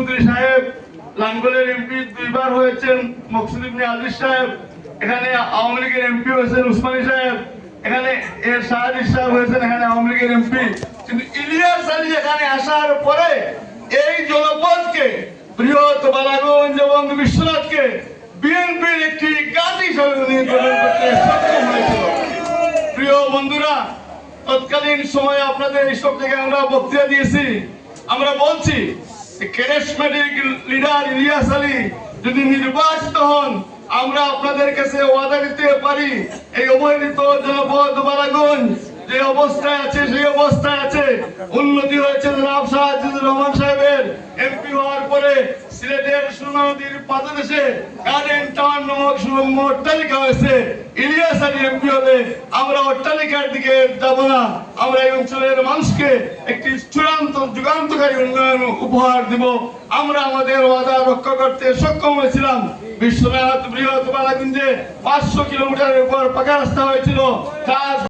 চৌধুরী সাহেব, লাঙ্গলের এমপি দুইবার হয়েছেন মকসুদ ইবনে আজিজ সাহেব, এখানে আওয়ামী লীগের এমপি হয়েছেন উসমানী সাহেব, এখানে শাহাদিস সাহেব হয়েছেন এখানে আওয়ামী লীগের এমপি। কিন্তু ইলিয়াস আলী এখানে আসার পরে এই জনপদকে, বৃহৎ বালাগঞ্জ এবং বিশ্বনাথকে বিএনপির একটি গাঁটি হিসেবে উনি গ্রহণ করতে সক্ষম হয়েছিল। প্রিয় বন্ধুরা, তৎকালীন সময়ে আপনাদের এইসব জায়গায় আমরা বক্তৃতা দিয়েছি। আমরা বলছি ক্যারিজমেটিক লিডার ইলিয়াস আলী যদি নির্বাচিত হন, আমরা আপনাদের কাছে ওয়াদা দিতে পারি এই অবহেলিত জনপদ বালাগঞ্জ যে অবস্থায় আছে সেই অবস্থায় আছে। উন্নতি হয়েছে জনাব শাহজিদুর রহমান সাহেবের এমপি হওয়ার পরে সিলেটের সুরমা নদীর পাদদেশে গার্ডেন টাউন নামক সুরম্য অট্টালিকা হয়েছে। ইলিয়াস আলী এমপি হলে আমরা অট্টালিকার দিকে যাব না, আমরা এই অঞ্চলের মানুষকে একটি চূড়ান্ত যুগান্তকারী উন্নয়ন উপহার দিব। আমরা আমাদের ওয়াদা রক্ষা করতে সক্ষম হয়েছিলাম। বিশ্বনাথ বৃহৎ বালাগঞ্জে 500 কিলোমিটারের উপর পাকা রাস্তা হয়েছিল।